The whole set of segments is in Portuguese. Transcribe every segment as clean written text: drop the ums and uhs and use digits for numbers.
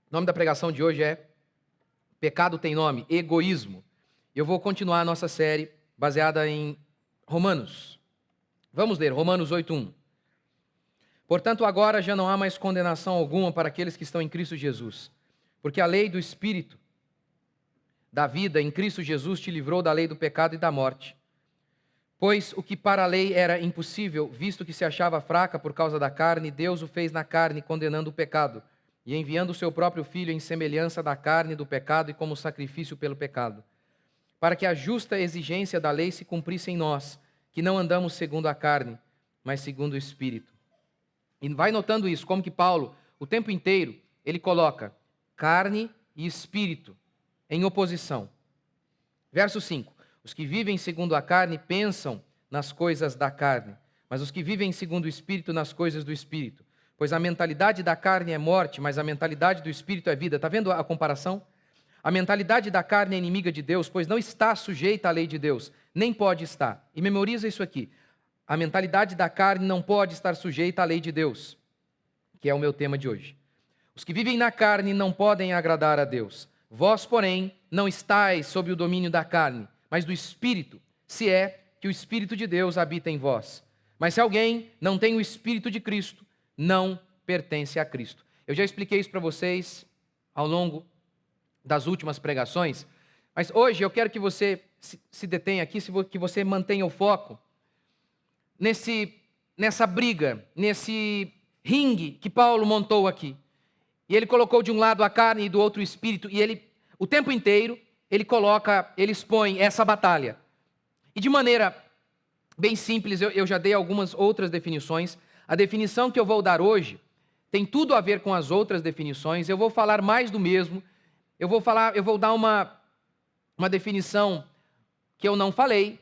O nome da pregação de hoje é Pecado tem nome, egoísmo. Eu vou continuar a nossa série baseada em Romanos. Vamos ler Romanos 8:1. Portanto, agora já não há mais condenação alguma para aqueles que estão em Cristo Jesus, porque a lei do Espírito da vida em Cristo Jesus te livrou da lei do pecado e da morte. Pois o que para a lei era impossível, visto que se achava fraca por causa da carne, Deus o fez na carne, condenando o pecado, e enviando o seu próprio Filho em semelhança da carne do pecado e como sacrifício pelo pecado, para que a justa exigência da lei se cumprisse em nós, que não andamos segundo a carne, mas segundo o Espírito. E vai notando isso, como que Paulo, o tempo inteiro, ele coloca carne e Espírito em oposição. Verso 5. Os que vivem segundo a carne pensam nas coisas da carne, mas os que vivem segundo o Espírito nas coisas do Espírito. Pois a mentalidade da carne é morte, mas a mentalidade do Espírito é vida. Está vendo a comparação? A mentalidade da carne é inimiga de Deus, pois não está sujeita à lei de Deus, nem pode estar. E memoriza isso aqui. A mentalidade da carne não pode estar sujeita à lei de Deus, que é o meu tema de hoje. Os que vivem na carne não podem agradar a Deus. Vós, porém, não estáis sob o domínio da carne, mas do Espírito, se é que o Espírito de Deus habita em vós. Mas se alguém não tem o Espírito de Cristo, não pertence a Cristo. Eu já expliquei isso para vocês ao longo das últimas pregações, mas hoje eu quero que você se detenha aqui, que você mantenha o foco nessa briga, nesse ringue que Paulo montou aqui. E ele colocou de um lado a carne e do outro o Espírito, e ele, o tempo inteiro, ele expõe essa batalha. E de maneira bem simples, eu já dei algumas outras definições. A definição que eu vou dar hoje tem tudo a ver com as outras definições. Eu vou falar mais do mesmo. Eu vou dar uma definição que eu não falei,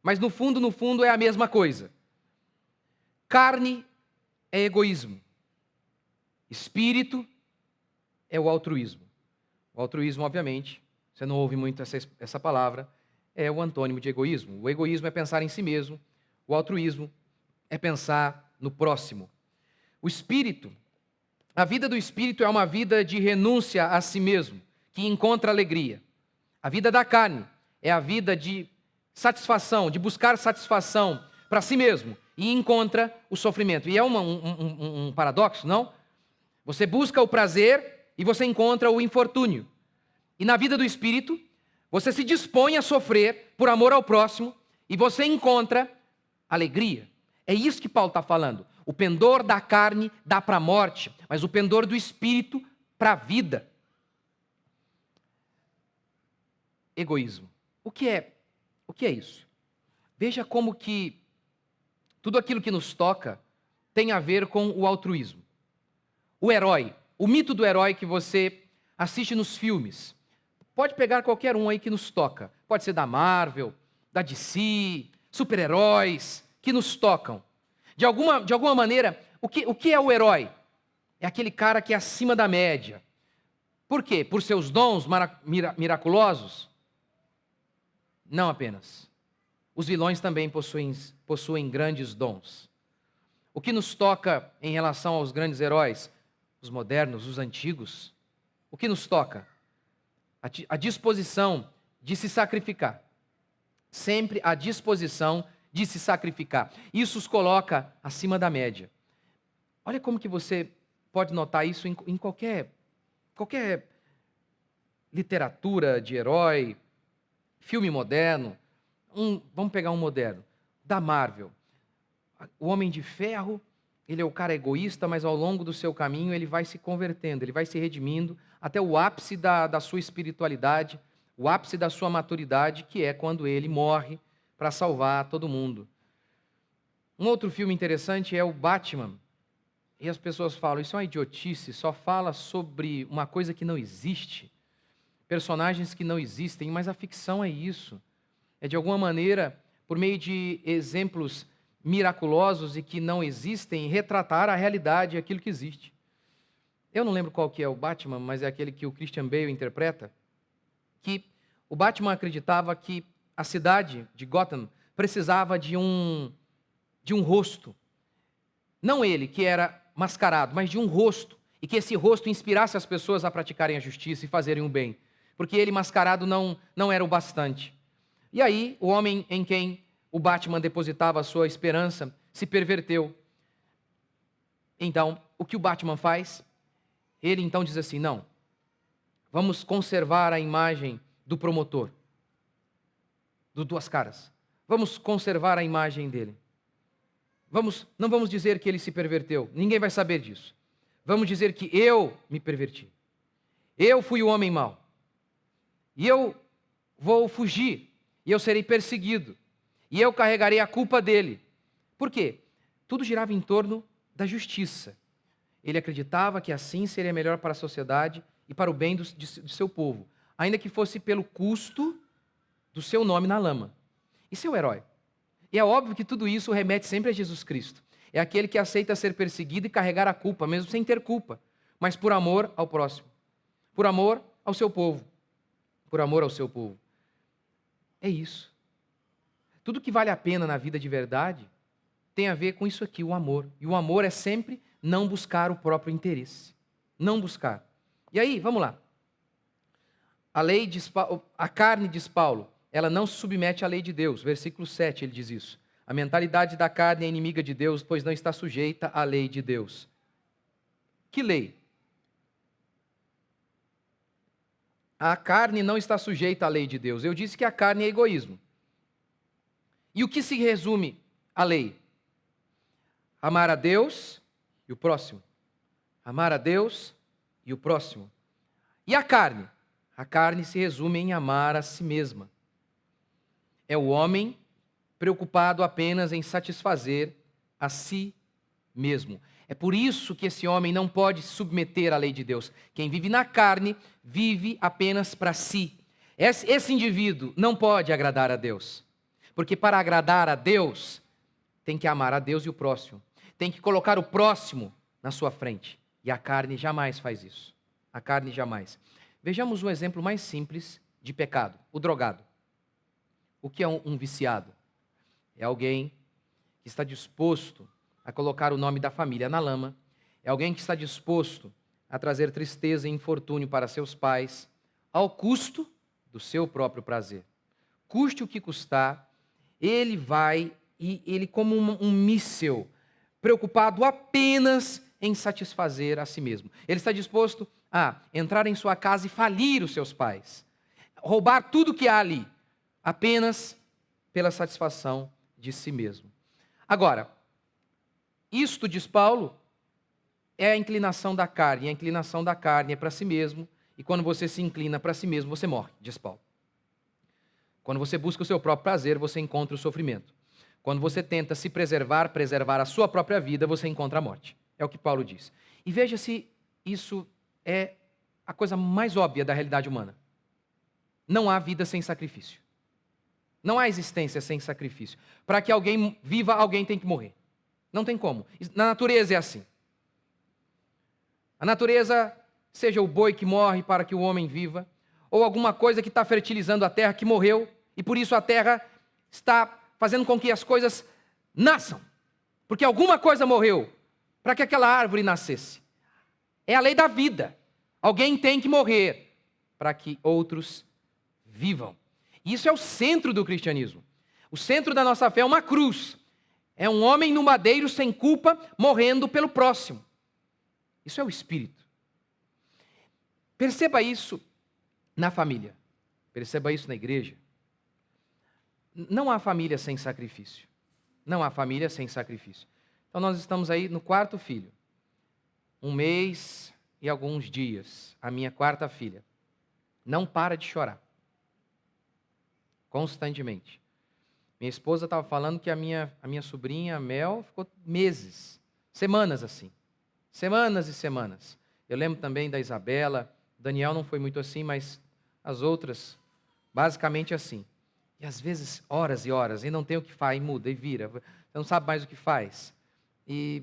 mas no fundo é a mesma coisa. Carne é egoísmo. Espírito é o altruísmo. O altruísmo, obviamente, você não ouve muito essa palavra, é o antônimo de egoísmo. O egoísmo é pensar em si mesmo, o altruísmo é pensar no próximo. O espírito, a vida do espírito é uma vida de renúncia a si mesmo, que encontra alegria. A vida da carne é a vida de satisfação, de buscar satisfação para si mesmo e encontra o sofrimento. E é um paradoxo, não? Você busca o prazer e você encontra o infortúnio. E na vida do espírito, você se dispõe a sofrer por amor ao próximo e você encontra alegria. É isso que Paulo está falando. O pendor da carne dá para a morte, mas o pendor do espírito para a vida. Egoísmo. O que é isso? Veja como que tudo aquilo que nos toca tem a ver com o altruísmo. O herói, o mito do herói que você assiste nos filmes. Pode pegar qualquer um aí que nos toca. Pode ser da Marvel, da DC, super-heróis que nos tocam. De alguma maneira, o que é o herói? É aquele cara que é acima da média. Por quê? Por seus dons miraculosos? Não apenas. Os vilões também possuem grandes dons. O que nos toca em relação aos grandes heróis? Os modernos, os antigos. O que nos toca? A disposição de se sacrificar. Sempre a disposição de se sacrificar. Isso os coloca acima da média. Olha como que você pode notar isso em qualquer literatura de herói, filme moderno. Vamos pegar um moderno, da Marvel. O Homem de Ferro, ele é o cara egoísta, mas ao longo do seu caminho ele vai se convertendo, ele vai se redimindo até o ápice da sua espiritualidade, o ápice da sua maturidade, que é quando ele morre para salvar todo mundo. Um outro filme interessante é o Batman. E as pessoas falam, isso é uma idiotice, só fala sobre uma coisa que não existe, personagens que não existem, mas a ficção é isso. É de alguma maneira, por meio de exemplos miraculosos e que não existem, retratar a realidade, aquilo que existe. Eu não lembro qual que é o Batman, mas é aquele que o Christian Bale interpreta, que o Batman acreditava que a cidade de Gotham precisava de um rosto. Não ele, que era mascarado, mas de um rosto. e que esse rosto inspirasse as pessoas a praticarem a justiça e fazerem o bem, porque ele mascarado não era o bastante. E aí, o homem em quem o Batman depositava a sua esperança se perverteu. Então, o que o Batman faz? Ele então diz assim: não, vamos conservar a imagem do promotor, do Duas Caras. Vamos conservar a imagem dele. Não vamos dizer que ele se perverteu, ninguém vai saber disso. Vamos dizer que eu me perverti. Eu fui o homem mau. E eu vou fugir, e eu serei perseguido, e eu carregarei a culpa dele. Por quê? Tudo girava em torno da justiça. Ele acreditava que assim seria melhor para a sociedade e para o bem de seu povo, ainda que fosse pelo custo do seu nome na lama. E seu herói? E é óbvio que tudo isso remete sempre a Jesus Cristo. É aquele que aceita ser perseguido e carregar a culpa, mesmo sem ter culpa, mas por amor ao próximo, por amor ao seu povo, por amor ao seu povo. É isso. Tudo que vale a pena na vida de verdade tem a ver com isso aqui, o amor. E o amor é sempre não buscar o próprio interesse. Não buscar. E aí, vamos lá. A carne, diz Paulo, ela não se submete à lei de Deus. Versículo 7, ele diz isso. A mentalidade da carne é inimiga de Deus, pois não está sujeita à lei de Deus. Que lei? A carne não está sujeita à lei de Deus. Eu disse que a carne é egoísmo. E o que se resume a lei? Amar a Deus e o próximo. Amar a Deus e o próximo. E a carne? A carne se resume em amar a si mesma. É o homem preocupado apenas em satisfazer a si mesmo. É por isso que esse homem não pode se submeter à lei de Deus. Quem vive na carne, vive apenas para si. Esse indivíduo não pode agradar a Deus. Porque para agradar a Deus, tem que amar a Deus e o próximo. Tem que colocar o próximo na sua frente. E a carne jamais faz isso. A carne jamais. Vejamos um exemplo mais simples de pecado. O drogado. O que é um viciado? É alguém que está disposto a colocar o nome da família na lama. É alguém que está disposto a trazer tristeza e infortúnio para seus pais, ao custo do seu próprio prazer. Custe o que custar, ele vai, e ele como um míssil, preocupado apenas em satisfazer a si mesmo. Ele está disposto a entrar em sua casa e falir os seus pais, roubar tudo que há ali, apenas pela satisfação de si mesmo. Agora, isto, diz Paulo, é a inclinação da carne. A inclinação da carne é para si mesmo, e quando você se inclina para si mesmo, você morre, diz Paulo. Quando você busca o seu próprio prazer, você encontra o sofrimento. Quando você tenta se preservar a sua própria vida, você encontra a morte. É o que Paulo diz. E veja se isso é a coisa mais óbvia da realidade humana. Não há vida sem sacrifício. Não há existência sem sacrifício. Para que alguém viva, alguém tem que morrer. Não tem como. Na natureza é assim. A natureza, seja o boi que morre para que o homem viva, ou alguma coisa que está fertilizando a terra que morreu, e por isso a terra está fazendo com que as coisas nasçam. Porque alguma coisa morreu para que aquela árvore nascesse. É a lei da vida. Alguém tem que morrer para que outros vivam. Isso é o centro do cristianismo. O centro da nossa fé é uma cruz. É um homem no madeiro sem culpa, morrendo pelo próximo. Isso é o espírito. Perceba isso na família. Perceba isso na igreja. Não há família sem sacrifício. Não há família sem sacrifício. Então nós estamos aí no quarto filho. 1 mês e alguns dias. A minha quarta filha não para de chorar. Constantemente. Minha esposa estava falando que a minha sobrinha, a Mel, ficou meses, semanas assim. Semanas e semanas. Eu lembro também da Isabela. Daniel não foi muito assim, mas as outras, basicamente assim. E às vezes, horas e horas, e não tem o que faz, e muda, e vira. Você não sabe mais o que faz. E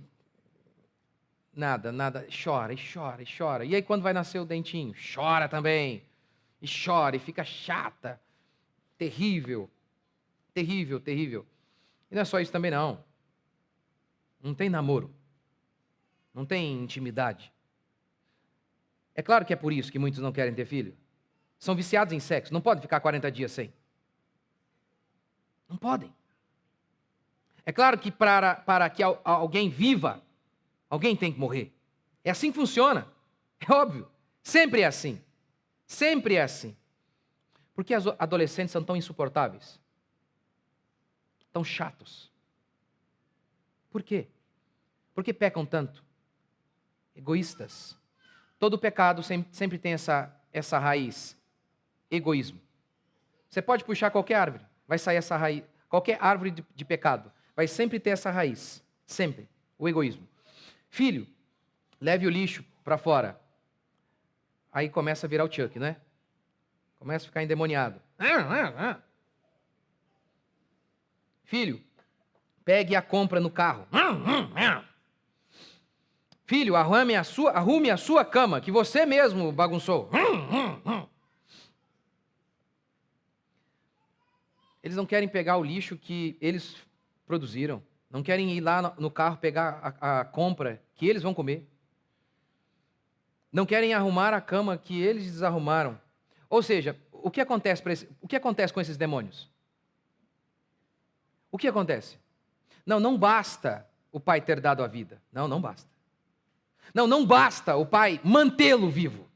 nada, chora, e chora, e chora. E aí quando vai nascer o dentinho? Chora também. E chora, e fica chata. Terrível. Terrível, terrível. E não é só isso também não. Não tem namoro. Não tem intimidade. É claro que é por isso que muitos não querem ter filho. São viciados em sexo, não podem ficar 40 dias sem. Não podem. É claro que para que alguém viva, alguém tem que morrer. É assim que funciona. É óbvio. Sempre é assim. Sempre é assim. Por que as adolescentes são tão insuportáveis? Tão chatos? Por quê? Por que pecam tanto? Egoístas. Todo pecado sempre tem essa raiz. Egoísmo. Você pode puxar qualquer árvore, vai sair essa raiz. Qualquer árvore de pecado vai sempre ter essa raiz. Sempre. O egoísmo. Filho, leve o lixo para fora. Aí começa a virar o Chuck, né? Começa a ficar endemoniado. Filho, pegue a compra no carro. Filho, arrume a sua cama, que você mesmo bagunçou. Eles não querem pegar o lixo que eles produziram. Não querem ir lá no carro pegar a compra que eles vão comer. Não querem arrumar a cama que eles desarrumaram. Ou seja, o que acontece com esses demônios? O que acontece? Não basta o pai ter dado a vida. Não basta. Não basta o pai mantê-lo vivo.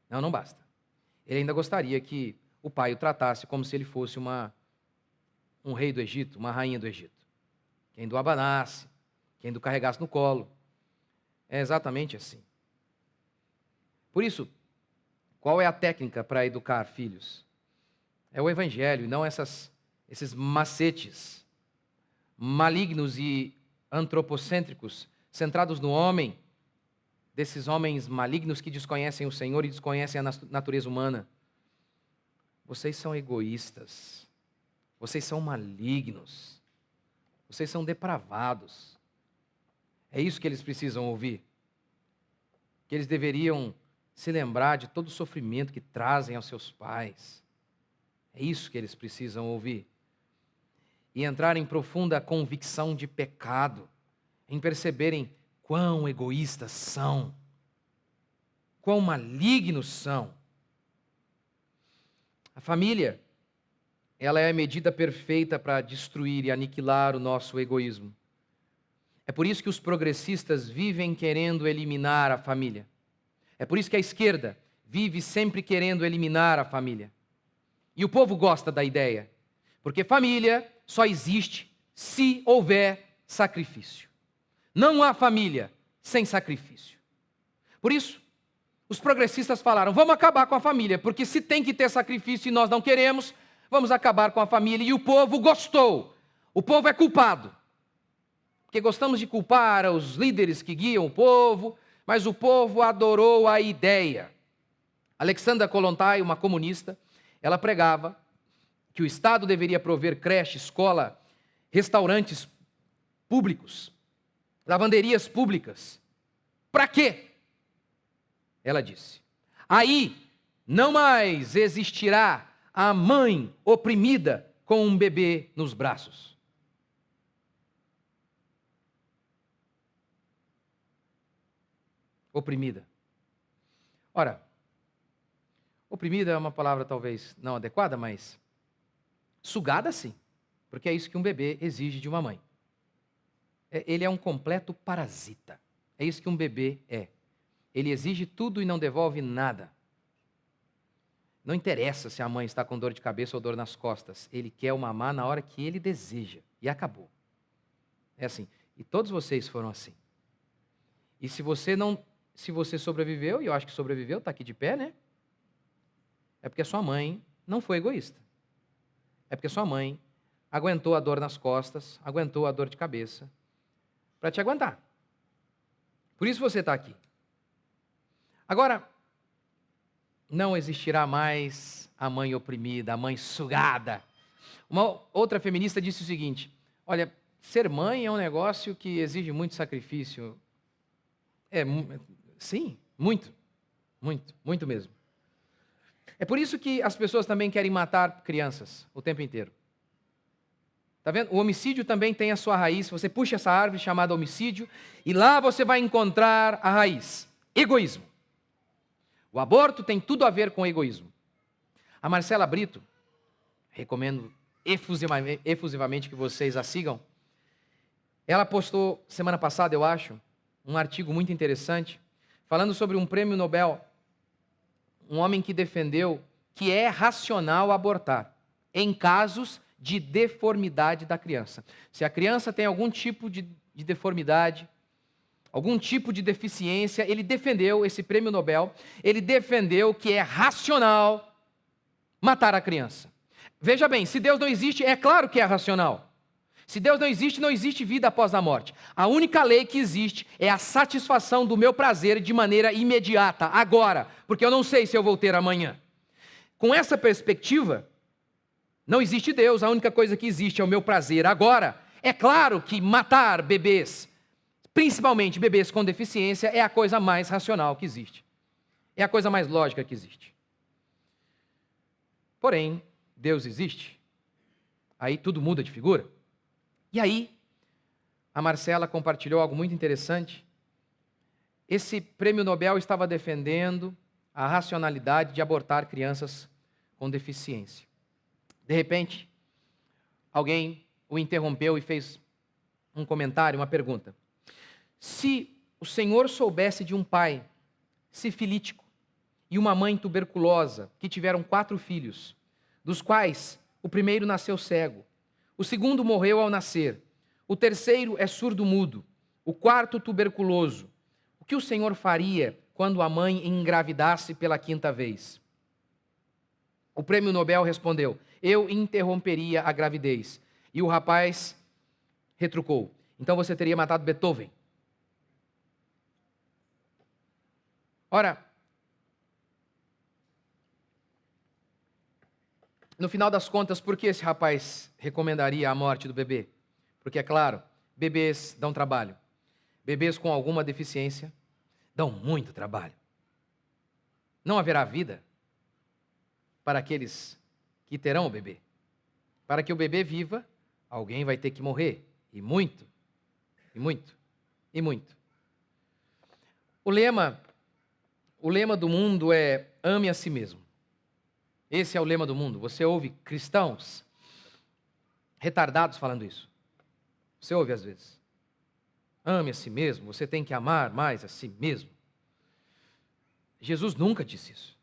Não basta. Ele ainda gostaria que o pai o tratasse como se ele fosse um rei do Egito, uma rainha do Egito. Quem do abanasse, quem do carregasse no colo. É exatamente assim. Por isso, qual é a técnica para educar filhos? É o evangelho, e não esses macetes malignos e antropocêntricos, centrados no homem, desses homens malignos que desconhecem o Senhor e desconhecem a natureza humana. Vocês são egoístas, vocês são malignos, vocês são depravados. É isso que eles precisam ouvir. Que eles deveriam se lembrar de todo o sofrimento que trazem aos seus pais. É isso que eles precisam ouvir. E entrar em profunda convicção de pecado, em perceberem quão egoístas são, quão malignos são. A família, ela é a medida perfeita para destruir e aniquilar o nosso egoísmo. É por isso que os progressistas vivem querendo eliminar a família. É por isso que a esquerda vive sempre querendo eliminar a família. E o povo gosta da ideia, porque família só existe se houver sacrifício. Não há família sem sacrifício. Por isso, os progressistas falaram, vamos acabar com a família, porque se tem que ter sacrifício e nós não queremos, vamos acabar com a família. E o povo gostou. O povo é culpado. Porque gostamos de culpar os líderes que guiam o povo, mas o povo adorou a ideia. Alexandra Kollontai, uma comunista, ela pregava que o Estado deveria prover creche, escola, restaurantes públicos, lavanderias públicas. Para quê? Ela disse, aí não mais existirá a mãe oprimida com um bebê nos braços. Oprimida. Ora, oprimida é uma palavra talvez não adequada, mas sugada sim, porque é isso que um bebê exige de uma mãe. Ele é um completo parasita. É isso que um bebê é. Ele exige tudo e não devolve nada. Não interessa se a mãe está com dor de cabeça ou dor nas costas. Ele quer o mamar na hora que ele deseja. E acabou. É assim. E todos vocês foram assim. E se você sobreviveu, e eu acho que sobreviveu, está aqui de pé, né? É porque a sua mãe não foi egoísta. É porque a sua mãe aguentou a dor nas costas, aguentou a dor de cabeça, para te aguentar. Por isso você está aqui. Agora, não existirá mais a mãe oprimida, a mãe sugada. Uma outra feminista disse o seguinte, olha, ser mãe é um negócio que exige muito sacrifício. Sim, muito mesmo. É por isso que as pessoas também querem matar crianças o tempo inteiro. Está vendo? O homicídio também tem a sua raiz. Você puxa essa árvore chamada homicídio e lá você vai encontrar a raiz. Egoísmo. O aborto tem tudo a ver com egoísmo. A Marcela Brito, recomendo efusivamente que vocês a sigam, ela postou semana passada, eu acho, um artigo muito interessante, falando sobre um prêmio Nobel, um homem que defendeu que é racional abortar em casos de deformidade da criança. Se a criança tem algum tipo de deformidade, algum tipo de deficiência, ele defendeu esse prêmio Nobel, ele defendeu que é racional matar a criança. Veja bem, se Deus não existe, é claro que é racional. Se Deus não existe vida após a morte. A única lei que existe é a satisfação do meu prazer de maneira imediata, agora, porque eu não sei se eu vou ter amanhã. Com essa perspectiva, não existe Deus, a única coisa que existe é o meu prazer agora. É claro que matar bebês, principalmente bebês com deficiência, é a coisa mais racional que existe. É a coisa mais lógica que existe. Porém, Deus existe. Aí tudo muda de figura. E aí, a Marcela compartilhou algo muito interessante. Esse prêmio Nobel estava defendendo a racionalidade de abortar crianças com deficiência. De repente, alguém o interrompeu e fez um comentário, uma pergunta. Se o Senhor soubesse de um pai sifilítico e uma mãe tuberculosa que tiveram 4 filhos, dos quais o primeiro nasceu cego, o segundo morreu ao nascer, o terceiro é surdo-mudo, o quarto tuberculoso, o que o Senhor faria quando a mãe engravidasse pela 5ª vez? O prêmio Nobel respondeu: eu interromperia a gravidez. E o rapaz retrucou: então você teria matado Beethoven. Ora, no final das contas, por que esse rapaz recomendaria a morte do bebê? Porque, é claro, bebês dão trabalho. Bebês com alguma deficiência dão muito trabalho. Não haverá vida para aqueles que terão o bebê. Para que o bebê viva, alguém vai ter que morrer. E muito, e muito, e muito. O lema do mundo é: ame a si mesmo. Esse é o lema do mundo. Você ouve cristãos retardados falando isso. Você ouve às vezes. Ame a si mesmo, você tem que amar mais a si mesmo. Jesus nunca disse isso.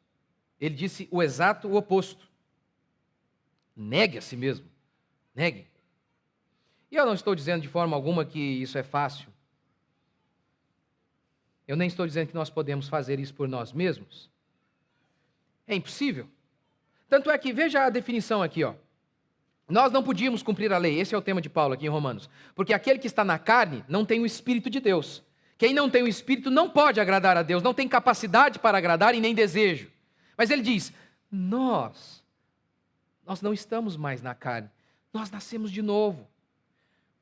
Ele disse o exato oposto. Negue a si mesmo. Negue. E eu não estou dizendo de forma alguma que isso é fácil. Eu nem estou dizendo que nós podemos fazer isso por nós mesmos. É impossível. Tanto é que, veja a definição aqui, ó. Nós não podíamos cumprir a lei, esse é o tema de Paulo aqui em Romanos. Porque aquele que está na carne não tem o Espírito de Deus. Quem não tem o Espírito não pode agradar a Deus, não tem capacidade para agradar e nem desejo. Mas ele diz, nós não estamos mais na carne, nós nascemos de novo.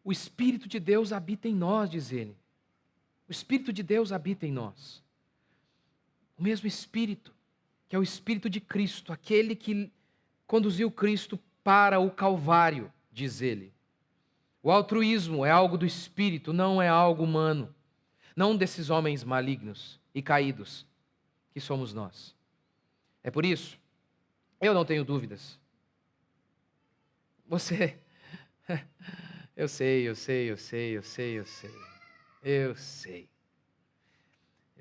O Espírito de Deus habita em nós, diz ele. O Espírito de Deus habita em nós. O mesmo Espírito, que é o Espírito de Cristo, aquele que conduziu Cristo para o Calvário, diz ele. O altruísmo é algo do Espírito, não é algo humano. Não desses homens malignos e caídos que somos nós. É por isso, eu não tenho dúvidas. Você... Eu sei. Eu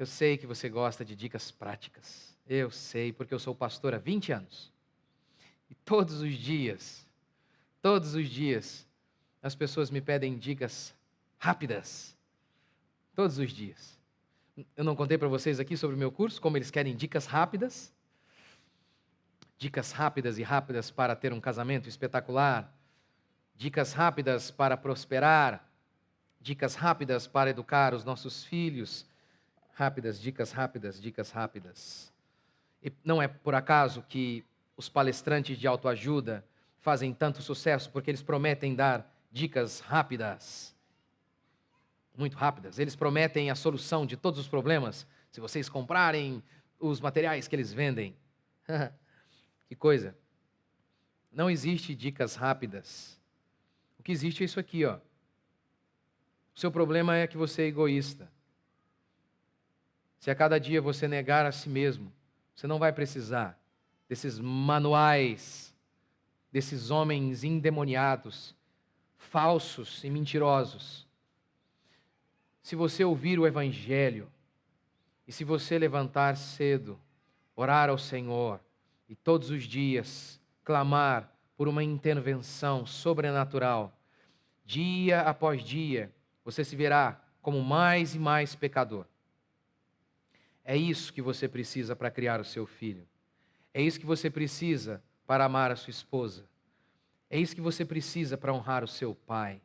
sei que você gosta de dicas práticas. Eu sei, porque eu sou pastor há 20 anos. E todos os dias, as pessoas me pedem dicas rápidas. Todos os dias. Eu não contei para vocês aqui sobre o meu curso, como eles querem dicas rápidas. Dicas rápidas e rápidas para ter um casamento espetacular. Dicas rápidas para prosperar. Dicas rápidas para educar os nossos filhos. Dicas rápidas. E não é por acaso que os palestrantes de autoajuda fazem tanto sucesso, porque eles prometem dar dicas rápidas. Muito rápidas. Eles prometem a solução de todos os problemas, se vocês comprarem os materiais que eles vendem. Que coisa. Não existe dicas rápidas. O que existe é isso aqui, ó. O seu problema é que você é egoísta. Se a cada dia você negar a si mesmo, Você não vai precisar desses manuais, desses homens endemoniados, falsos e mentirosos. Se você ouvir o Evangelho, e se você levantar cedo, orar ao Senhor, e todos os dias clamar por uma intervenção sobrenatural, dia após dia, você se verá como mais e mais pecador. É isso que você precisa para criar o seu filho. É isso que você precisa para amar a sua esposa. É isso que você precisa para honrar o seu pai.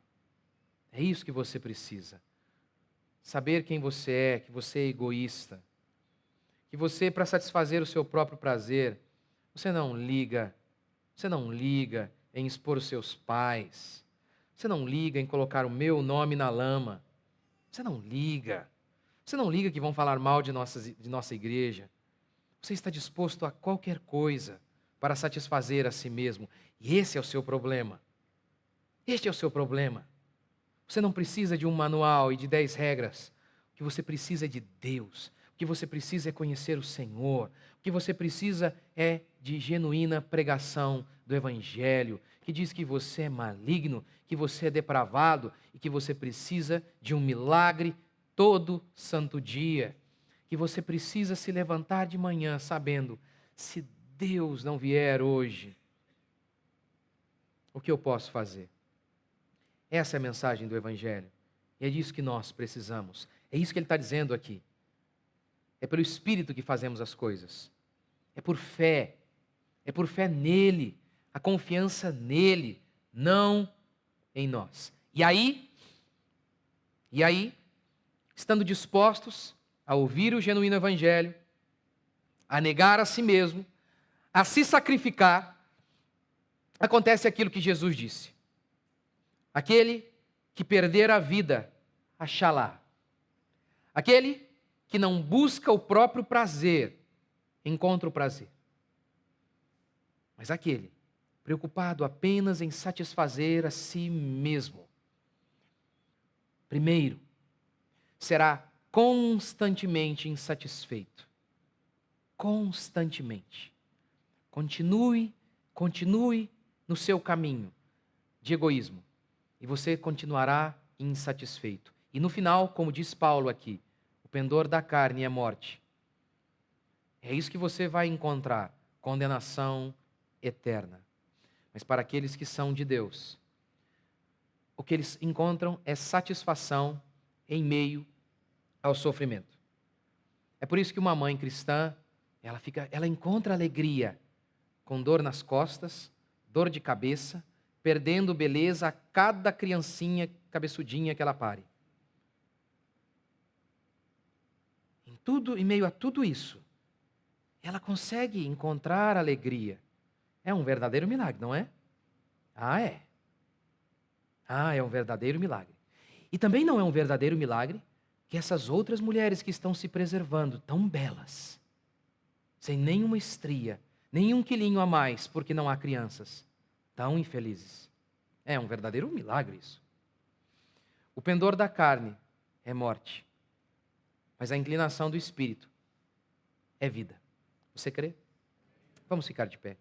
É isso que você precisa. Saber quem você é, que você é egoísta. Que você, para satisfazer o seu próprio prazer, você não liga em expor os seus pais. Você não liga em colocar o meu nome na lama. Você não liga. Você não liga que vão falar mal de nossa igreja. Você está disposto a qualquer coisa para satisfazer a si mesmo. E esse é o seu problema. Este é o seu problema. Você não precisa de um manual e de 10 regras. O que você precisa é de Deus. O que você precisa é conhecer o Senhor. O que você precisa é de genuína pregação do Evangelho, que diz que você é maligno, que você é depravado e que você precisa de um milagre todo santo dia. Que você precisa se levantar de manhã sabendo, se Deus não vier hoje, o que eu posso fazer? Essa é a mensagem do Evangelho. E é disso que nós precisamos. É isso que ele está dizendo aqui. É pelo Espírito que fazemos as coisas. É por fé. É por fé nele. A confiança nele, não em nós. E aí, estando dispostos a ouvir o genuíno Evangelho, a negar a si mesmo, a se sacrificar, acontece aquilo que Jesus disse. Aquele que perder a vida, achá-la. Aquele que não busca o próprio prazer, encontra o prazer. Mas aquele preocupado apenas em satisfazer a si mesmo, primeiro, será constantemente insatisfeito. Constantemente. Continue no seu caminho de egoísmo. E você continuará insatisfeito. E no final, como diz Paulo aqui, o pendor da carne é morte. É isso que você vai encontrar, condenação eterna. Mas para aqueles que são de Deus, o que eles encontram é satisfação em meio ao sofrimento. É por isso que uma mãe cristã, ela encontra alegria com dor nas costas, dor de cabeça, perdendo beleza a cada criancinha cabeçudinha que ela pare. Em meio a tudo isso, ela consegue encontrar alegria. É um verdadeiro milagre, não é? É. É um verdadeiro milagre. E também não é um verdadeiro milagre que essas outras mulheres que estão se preservando, tão belas, sem nenhuma estria, nenhum quilinho a mais, porque não há crianças, tão infelizes. É um verdadeiro milagre isso. O pendor da carne é morte, mas a inclinação do espírito é vida. Você crê? Vamos ficar de pé.